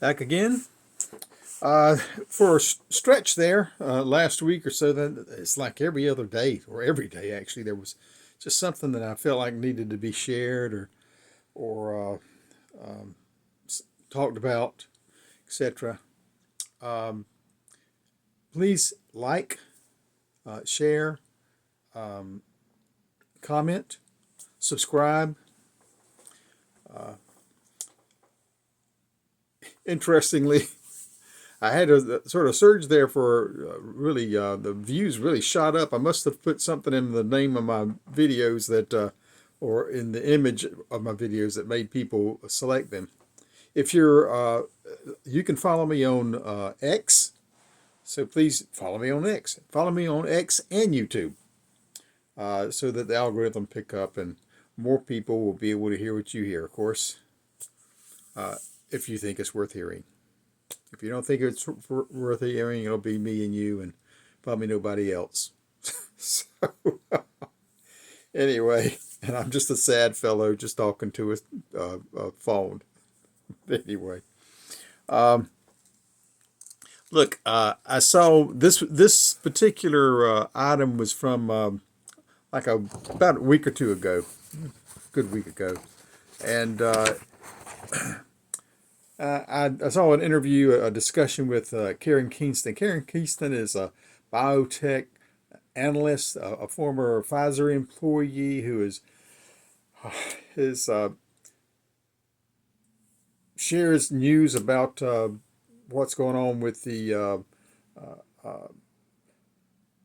Back again. For a stretch there, last week or so, that it's like every other day or every day actually, there was just something that I felt like needed to be shared or talked about, etc. Um, Please like, share, um, comment, subscribe. Interestingly, I had a sort of surge there for really the views really shot up. I must have put something in the name of my videos that, or in the image of my videos that made people select them. If you're, you can follow me on X, so please follow me on X. Follow me on X and YouTube, so that the algorithm pick up and more people will be able to hear what you hear. Of course, if you think it's worth hearing. If you don't think it's worth hearing, it'll be me and you and probably nobody else. So, anyway, and I'm just a sad fellow just talking to a phone. Anyway, look, I saw this particular item was from like about a week or two ago, good week ago, and I saw an interview, a discussion with Kingston. Karen Kingston is a biotech analyst, a former Pfizer employee who is shares news about what's going on with the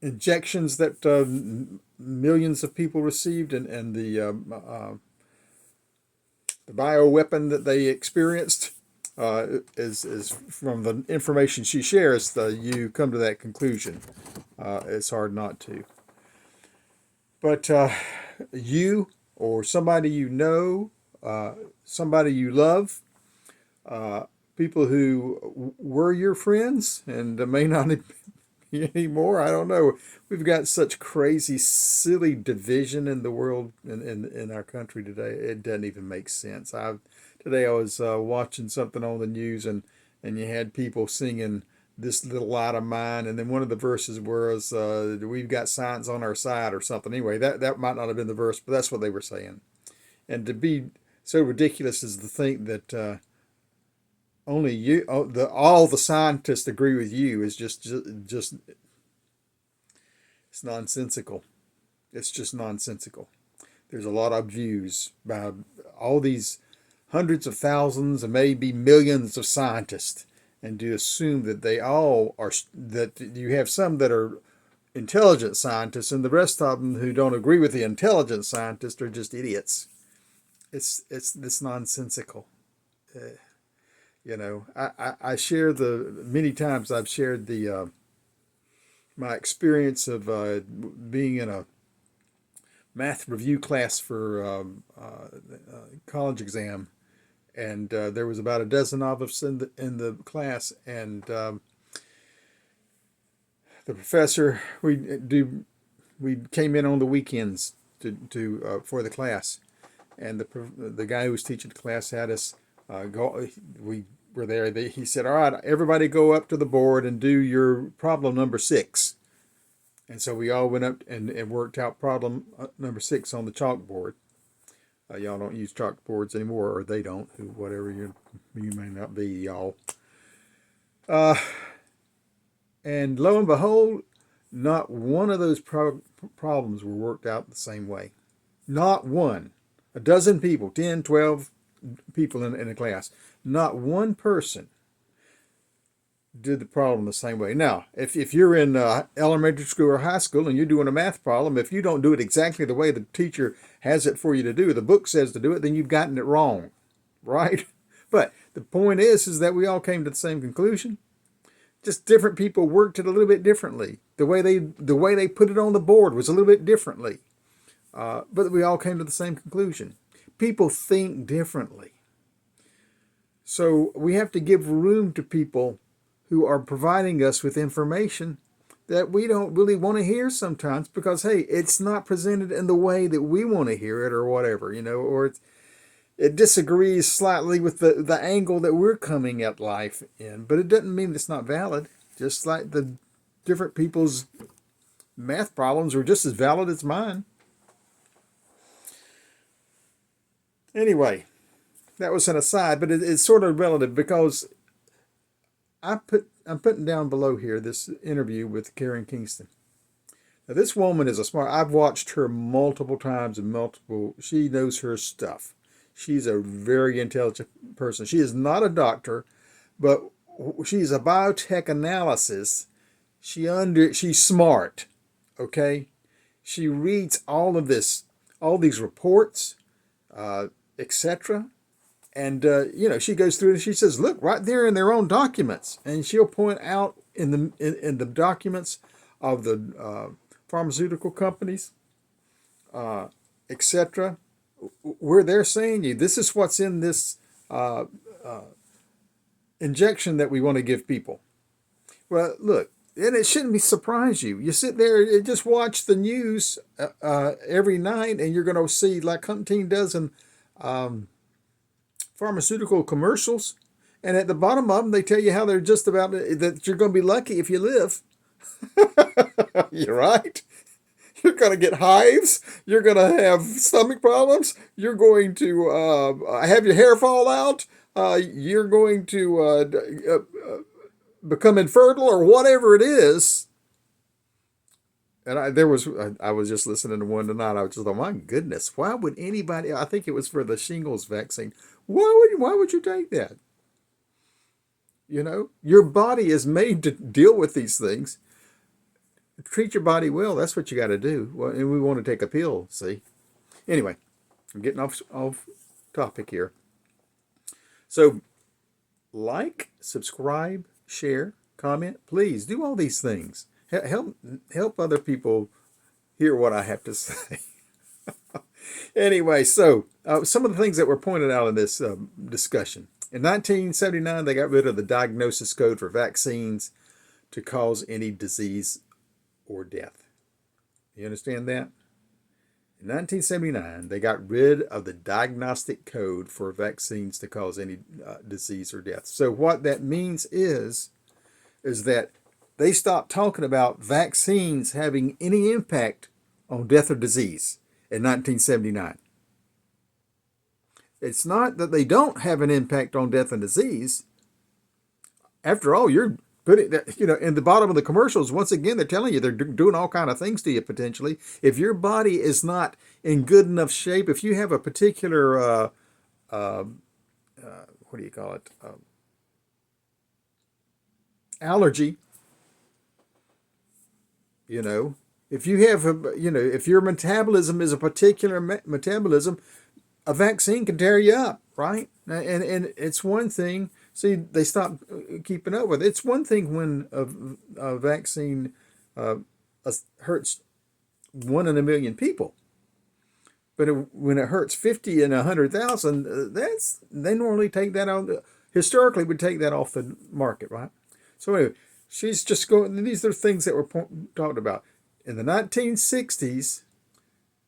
injections that millions of people received and the bioweapon that they experienced. Is from the information she shares, you come to that conclusion. It's hard not to. But you or somebody you know, somebody you love, people who were your friends and may not be anymore. I don't know. We've got such crazy, silly division in the world, in our country today. It doesn't even make sense. Today I was watching something on the news, and you had people singing "This Little Light of Mine," and then one of the verses was "We've got science on our side" or something. Anyway, that might not have been the verse, but that's what they were saying. And to be so ridiculous is to think that only you, all the scientists agree with you is just it's nonsensical. It's just nonsensical. There's a lot of views by all these hundreds of thousands and maybe millions of scientists, and to assume that they all are, that you have some that are intelligent scientists and the rest of them who don't agree with the intelligent scientists are just idiots. It's nonsensical. I share many times I've shared my experience of being in a math review class for college exam, and there was about a dozen of us in the class, and the professor, we came in on the weekends to for the class, and the guy who was teaching the class had us go. We were there. He said, "All right, everybody go up to the board and do your problem number 6." And so we all went up and worked out problem number 6 on the chalkboard. Y'all don't use chalkboards anymore, or they don't. Whatever you may not be, y'all. And lo and behold, not one of those problems were worked out the same way. Not one. A dozen people, 10, 12 people in a class. Not one person did the problem the same way. Now, if you're in elementary school or high school and you're doing a math problem, if you don't do it exactly the way the teacher has it for you to do, the book says to do it, then you've gotten it wrong, right? But the point is that we all came to the same conclusion. Just different people worked it a little bit differently. The way they put it on the board was a little bit differently, but we all came to the same conclusion. People think differently, so we have to give room to people who are providing us with information that we don't really want to hear sometimes, because hey, it's not presented in the way that we want to hear it or whatever, or it disagrees slightly with the angle that we're coming at life in, but it doesn't mean it's not valid. Just like the different people's math problems are just as valid as mine. Anyway, that was an aside, but it's sort of relative because I'm putting down below here this interview with Karen Kingston. Now, this woman is a smart. I've watched her multiple times and multiple. She knows her stuff. She's a very intelligent person. She is not a doctor, but she's a biotech analysis. She's smart. Okay, she reads all of this, all these reports, etc. And she goes through and she says, "Look, right there in their own documents," and she'll point out in the documents of the pharmaceutical companies, etc., where they're saying this is what's in this injection that we want to give people. Well, look, and it shouldn't surprise you. You sit there and just watch the news every night, and you're going to see, like Hunting does in pharmaceutical commercials, and at the bottom of them, they tell you how they're just about that you're going to be lucky if you live. You're right. You're going to get hives. You're going to have stomach problems. You're going to have your hair fall out. You're going to become infertile or whatever it is. And I was just listening to one tonight. I was just like, my goodness, why would anybody? I think it was for the shingles vaccine. Why would you take that? Your body is made to deal with these things. Treat your body well. That's what you got to do. Well, and we want to take a pill. See. Anyway, I'm getting off topic here. So, like, subscribe, share, comment. Please do all these things. Help other people hear what I have to say. Anyway, so some of the things that were pointed out in this discussion. In 1979, they got rid of the diagnosis code for vaccines to cause any disease or death. You understand that? In 1979, they got rid of the diagnostic code for vaccines to cause any disease or death. So what that means is that they stopped talking about vaccines having any impact on death or disease in 1979. It's not that they don't have an impact on death and disease. After all, you're putting that, in the bottom of the commercials, once again, they're telling you they're doing all kind of things to you potentially. If your body is not in good enough shape, if you have a particular, what do you call it, allergy, if you have, if your metabolism is a particular metabolism, a vaccine can tear you up, right? And it's one thing. See, they stopped keeping up with it. It's one thing when a vaccine hurts 1 in a million people, but when it hurts 50 in 100,000, they normally take that out. Historically, would take that off the market, right? So anyway, she's just going. These are things that were talked about in the 1960s.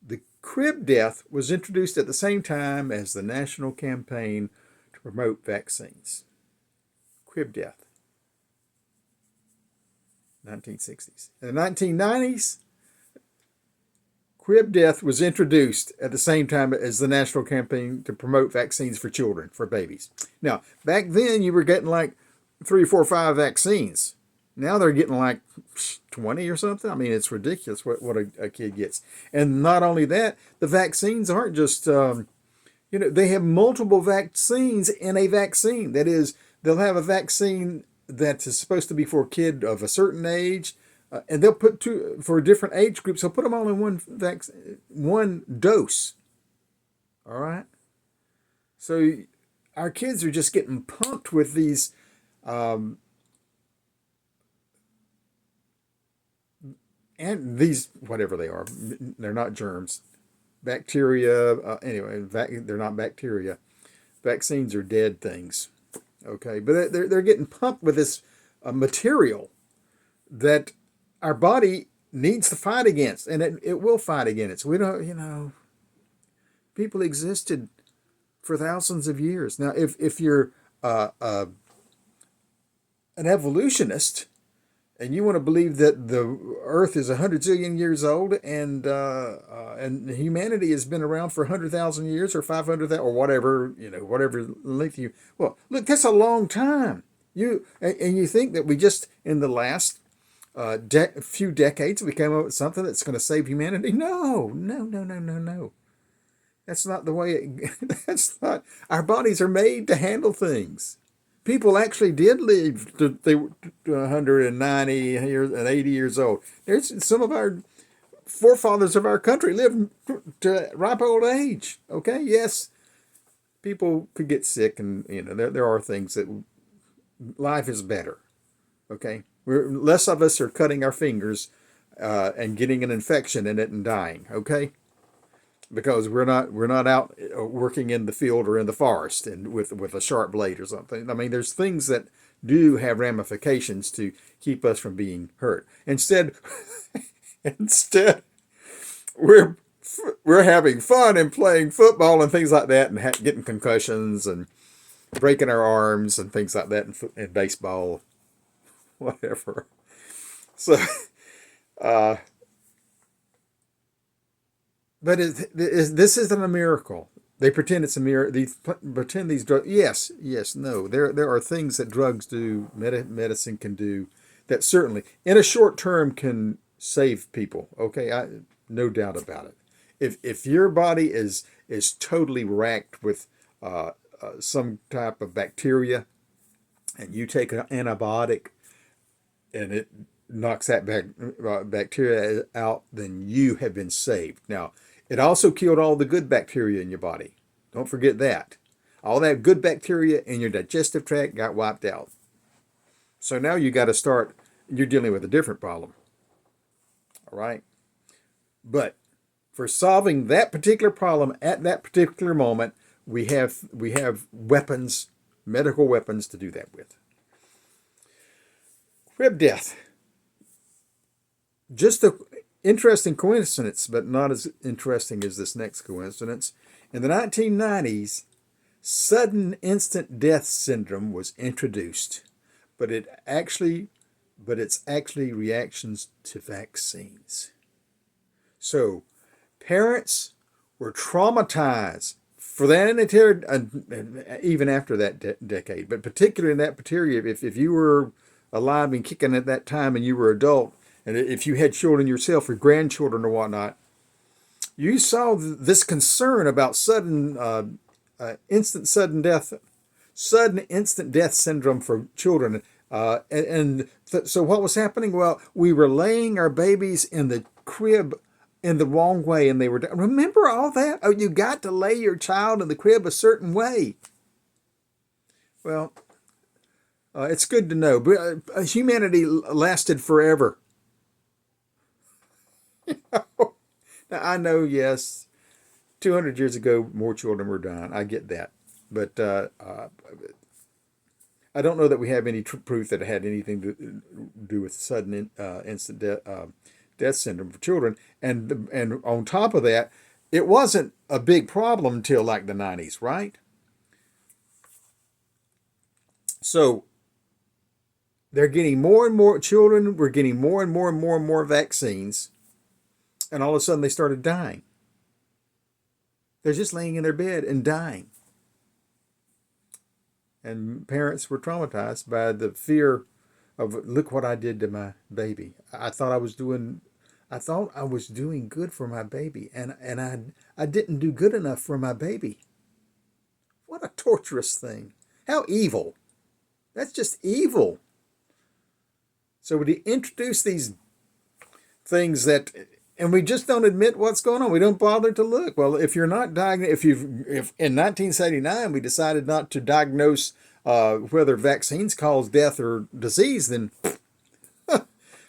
The crib death was introduced at the same time as the national campaign to promote vaccines. Crib death, 1960s. In the 1990s, crib death was introduced at the same time as the national campaign to promote vaccines for children, for babies. Now, back then, you were getting like 3, 4, 5 vaccines. Now they're getting like 20 or something. I mean, it's ridiculous what a kid gets. And not only that, the vaccines aren't just, they have multiple vaccines in a vaccine. That is, they'll have a vaccine that is supposed to be for a kid of a certain age, and they'll put two for different age groups. They'll put them all in one dose. All right. So our kids are just getting pumped with these and these, whatever they are, they're not germs, bacteria. Anyway, they're not bacteria. Vaccines are dead things. Okay, but they're getting pumped with this material that our body needs to fight against, and it will fight against. We don't, people existed for thousands of years. Now, if you're an evolutionist and you want to believe that the Earth is 100 zillion years old and humanity has been around for 100,000 years or 500,000 or whatever, whatever length you, well, look, that's a long time. And you think that we just in the last few decades we came up with something that's going to save humanity? No, no, no, no, no, no. That's not the way that's not. Our bodies are made to handle things. People actually did live they were 190 years and 80 years old. There's some of our forefathers of our country lived to ripe old age. Okay, yes, people could get sick, and there are things that life is better. Okay, less of us are cutting our fingers and getting an infection in it and dying. Okay, because we're not out working in the field or in the forest and with a sharp blade or something. I mean, there's things that do have ramifications to keep us from being hurt. Instead, we're having fun and playing football and things like that, and getting concussions and breaking our arms and things like that in baseball, whatever. So. But this isn't a miracle. They pretend it's a miracle. They pretend these drugs. Yes, yes, no. There are things that drugs do, medicine can do, that certainly in a short term can save people. Okay, no doubt about it. If your body is totally racked with some type of bacteria, and you take an antibiotic, and it knocks that bacteria out, then you have been saved. Now, it also killed all the good bacteria in your body. Don't forget that. All that good bacteria in your digestive tract got wiped out. So now you got to start, you're dealing with a different problem. All right? But for solving that particular problem at that particular moment, we have weapons, medical weapons to do that with. Crib death. Just an interesting coincidence, but not as interesting as this next coincidence. In the 1990s, sudden instant death syndrome was introduced, but it's actually reactions to vaccines. So parents were traumatized for that entire, even after that decade, but particularly in that period, if you were alive and kicking at that time and you were adult, and if you had children yourself or grandchildren or whatnot, you saw this concern about sudden instant death syndrome for children. So what was happening? Well, we were laying our babies in the crib in the wrong way, and they were. Remember all that? Oh, you got to lay your child in the crib a certain way. Well, it's good to know. But humanity lasted forever. Now, I know, yes, 200 years ago, more children were dying. I get that. But I don't know that we have any proof that it had anything to do with sudden instant death syndrome for children. And on top of that, it wasn't a big problem until like the 90s, right? So they're getting more and more children. We're getting more and more and more and more vaccines. And all of a sudden they started dying. They're just laying in their bed and dying. And parents were traumatized by the fear of, look what I did to my baby. I thought I was doing good for my baby, and I didn't do good enough for my baby. What a torturous thing. How evil. That's just evil. So we introduce these things that, and we just don't admit what's going on. We don't bother to look. Well, if you're not if in 1979 we decided not to diagnose whether vaccines cause death or disease, then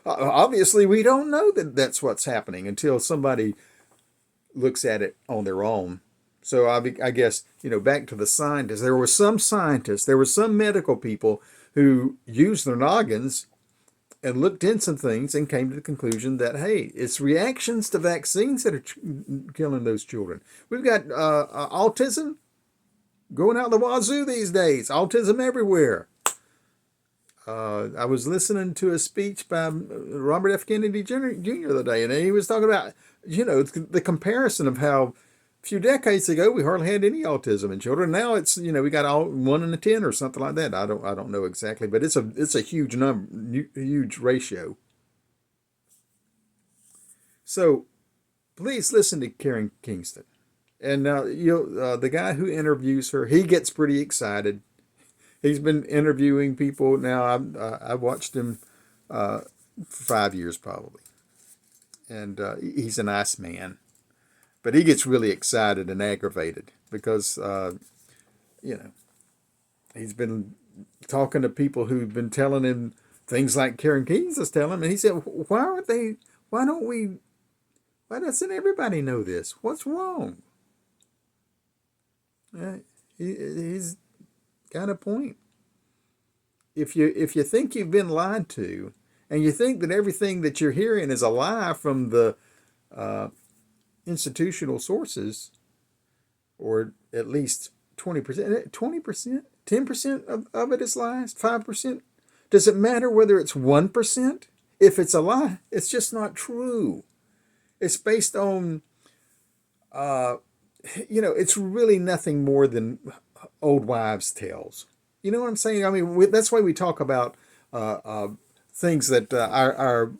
obviously we don't know that that's what's happening until somebody looks at it on their own. So I guess, back to the scientists. There were some scientists, there were some medical people who used their noggins and looked into some things and came to the conclusion that, hey, it's reactions to vaccines that are killing those children. We've got autism. going out the wazoo these days. Autism everywhere. I was listening to a speech by Robert F. Kennedy Jr. the other day, and he was talking about, the comparison of how a few decades ago we hardly had any autism in children. Now it's, we got all 1 in 10 or something like that. I don't know exactly, but it's a huge number, huge ratio. So please listen to Karen Kingston. And now, the guy who interviews her, he gets pretty excited. He's been interviewing people now. I watched him for 5 years probably, and he's a nice man, but he gets really excited and aggravated because he's been talking to people who've been telling him things like Karen Keynes is telling him, and he said, "Why aren't they? Why don't we? Why doesn't everybody know this? What's wrong?" He's got a point. If you think you've been lied to, and you think that everything that you're hearing is a lie from the institutional sources, or at least 20%, 10% of it is lies, 5%. Does it matter whether it's 1%? If it's a lie, it's just not true. It's based on, it's really nothing more than old wives' tales. You know what I'm saying? I mean, that's why we talk about things that our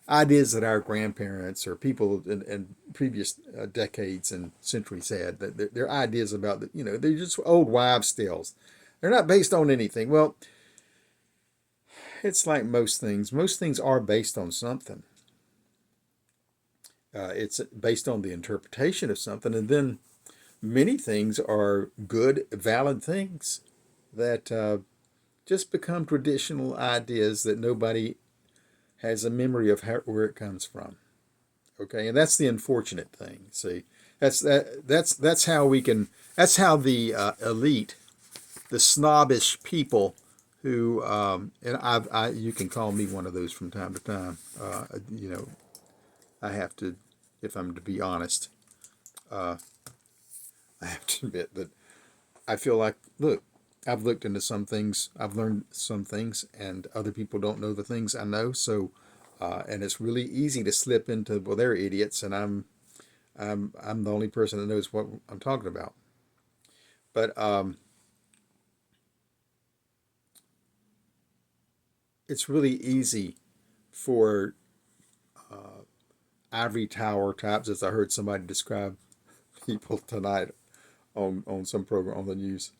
ideas that our grandparents or people in previous decades and centuries had. That their ideas about that, they're just old wives' tales. They're not based on anything. Well, it's like most things. Most things are based on something. It's based on the interpretation of something, and then many things are good, valid things that just become traditional ideas that nobody has a memory of where it comes from. Okay, and that's the unfortunate thing. See, that's how we can. That's how the elite, the snobbish people who, and you can call me one of those from time to time. I have to, if I'm to be honest, I have to admit that I feel like, look, I've looked into some things, I've learned some things, and other people don't know the things I know. So, and it's really easy to slip into, well, they're idiots, and I'm the only person that knows what I'm talking about. But it's really easy for ivory tower types, as I heard somebody describe people tonight on some program on the news.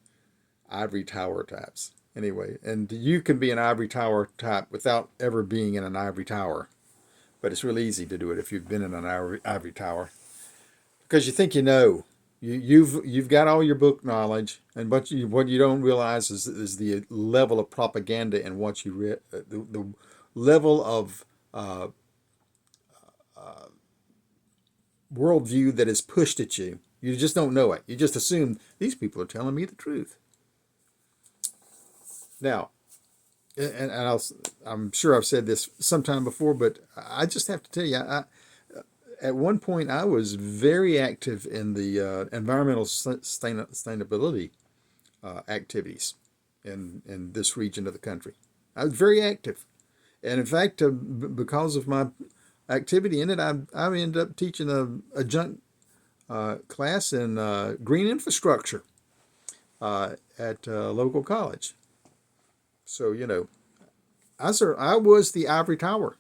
Ivory tower types. Anyway, and you can be an ivory tower type without ever being in an ivory tower. But it's really easy to do it if you've been in an ivory tower, because you think you know. You've got all your book knowledge, and what you don't realize is the level of propaganda and what you read, the level of worldview that is pushed at you. You just don't know it. You just assume these people are telling me the truth. Now, and I'm sure I've said this sometime before, but I just have to tell you, at one point I was very active in the environmental sustainability activities in this region of the country. I was very active, and in fact, because of my activity in it, I ended up teaching a adjunct class in green infrastructure at a local college. So, I was the ivory tower.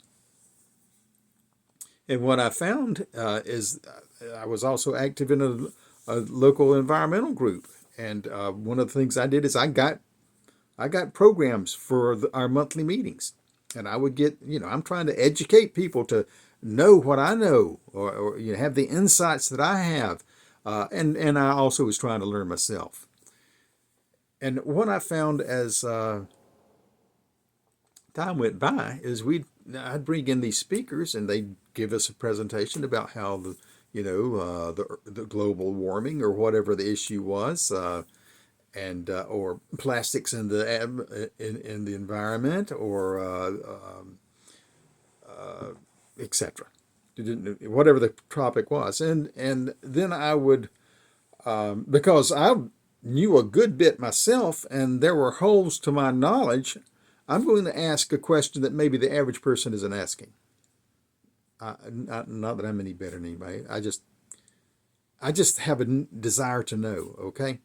And what I found is I was also active in a local environmental group. And one of the things I did is I got programs for our monthly meetings. And I would get, I'm trying to educate people to know what I know, or have the insights that I have. And I also was trying to learn myself. And what I found as time went by is I'd bring in these speakers, and they'd give us a presentation about how the global warming or whatever the issue was, and or plastics in the environment, or etc. Whatever the topic was, and then I would, because knew a good bit myself and there were holes to my knowledge, I'm going to ask a question that maybe the average person isn't asking. Not that I'm any better than anybody. I just have a desire to know. Okay,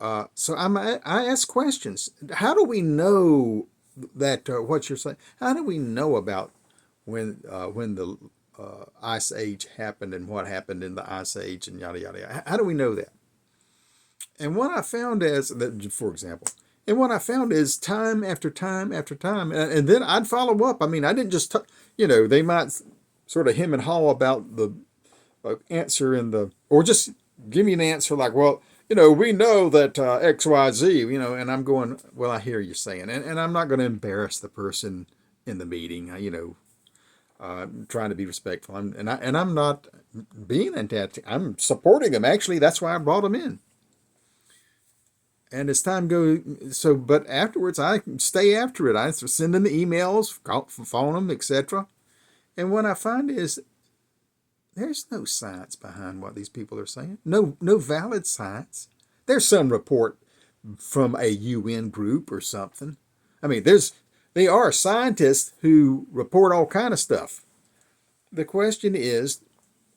I ask questions. How do we know that what you're saying? How do we know about when the ice age happened and what happened in the ice age and yada yada yada? How do we know that? And what I found is that, for example, and what I found is time after time after time, and then I'd follow up. I mean, I didn't just, they might sort of hem and haw about the answer in the, or just give me an answer like, well, we know that X, Y, Z, and I'm going, well, I hear you saying, and I'm not going to embarrass the person in the meeting, trying to be respectful, I'm not being antagonistic. I'm supporting them. Actually, that's why I brought them in. And as time goes, but afterwards, I stay after it. I send them emails, phone them, etc. And what I find is there's no science behind what these people are saying. No valid science. There's some report from a UN group or something. I mean, they are scientists who report all kind of stuff. The question is,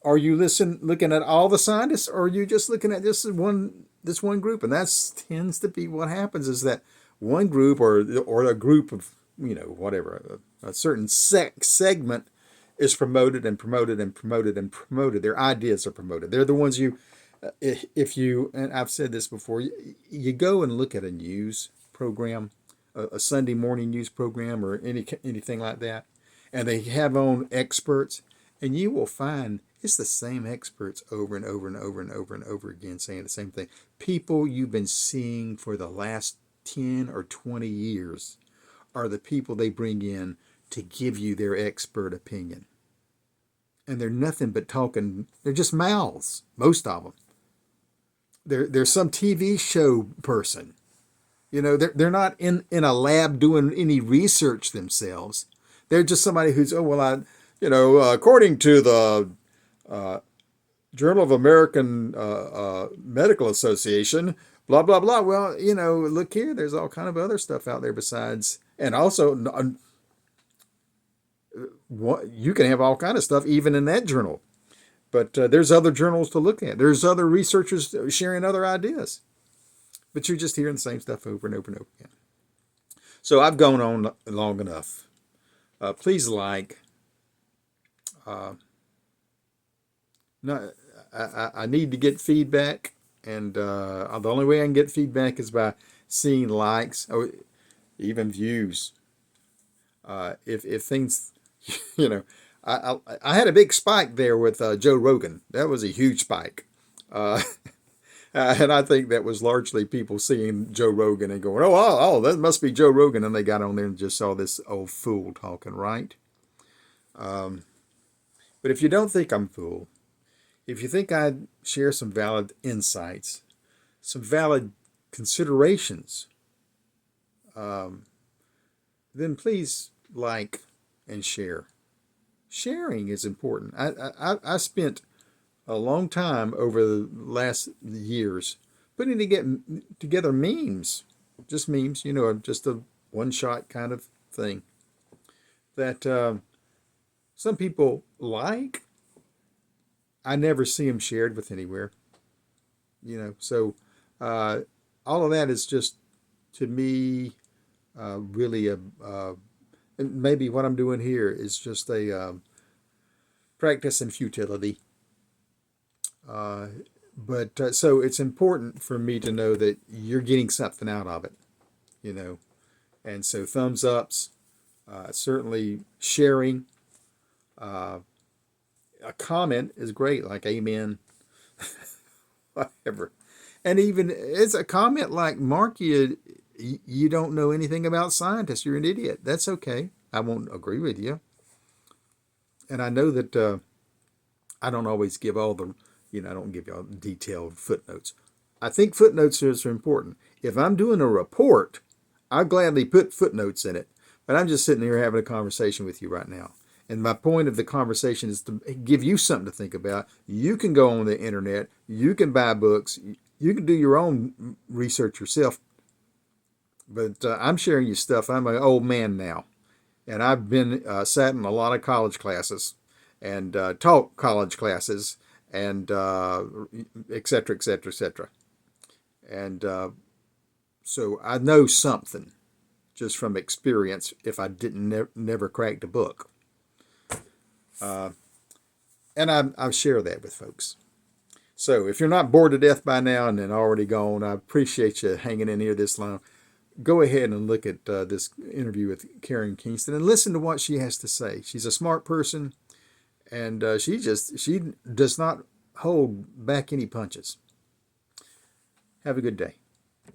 are you looking at all the scientists, or are you just looking at this one group? And that tends to be what happens, is that one group or a group of whatever, a certain segment is promoted and promoted and promoted and promoted. Their ideas are promoted. They're the ones if you, and I've said this before, you go and look at a news program, a Sunday morning news program or anything like that, and they have on experts, and you will find it's the same experts over and over and over and over and over again saying the same thing. People you've been seeing for the last 10 or 20 years are the people they bring in to give you their expert opinion. And they're nothing but talking. They're just mouths, most of them. They're some TV show person. They're not in a lab doing any research themselves. They're just somebody who's, according to the Journal of American Medical Association, blah, blah, blah. Well, look here, there's all kind of other stuff out there besides, and also you can have all kind of stuff even in that journal. But there's other journals to look at. There's other researchers sharing other ideas. But you're just hearing the same stuff over and over and over again. So I've gone on long enough. Please like. No, I need to get feedback, and the only way I can get feedback is by seeing likes or even views. If things, I had a big spike there with Joe Rogan. That was a huge spike. And I think that was largely people seeing Joe Rogan and going, oh, that must be Joe Rogan. And they got on there and just saw this old fool talking, right? But if you don't think I'm a fool, if you think I'd share some valid insights, some valid considerations, then please like and share. Sharing is important. I spent a long time over the last years putting together memes, just memes, just a one-shot kind of thing that some people like. I never see them shared with anywhere, so all of that is just, to me, really and maybe what I'm doing here is just a practice in futility. But so it's important for me to know that you're getting something out of it, and so thumbs ups, certainly sharing, a comment is great, like amen, whatever. And even it's a comment like, Mark, you don't know anything about scientists, you're an idiot. That's okay. I won't agree with you. And I know that I don't always give all the, I don't give you all detailed footnotes. I think footnotes are important. If I'm doing a report, I'll gladly put footnotes in it. But I'm just sitting here having a conversation with you right now. And my point of the conversation is to give you something to think about. You can go on the internet. You can buy books. You can do your own research yourself, but I'm sharing you stuff. I'm an old man now, and I've been sat in a lot of college classes and taught college classes and et cetera, et cetera, et cetera. And so I know something just from experience if I didn't never cracked a book. And I share that with folks. So if you're not bored to death by now and then already gone, I appreciate you hanging in here this long. Go ahead and look at this interview with Karen Kingston and listen to what she has to say. She's a smart person, and she does not hold back any punches. Have a good day.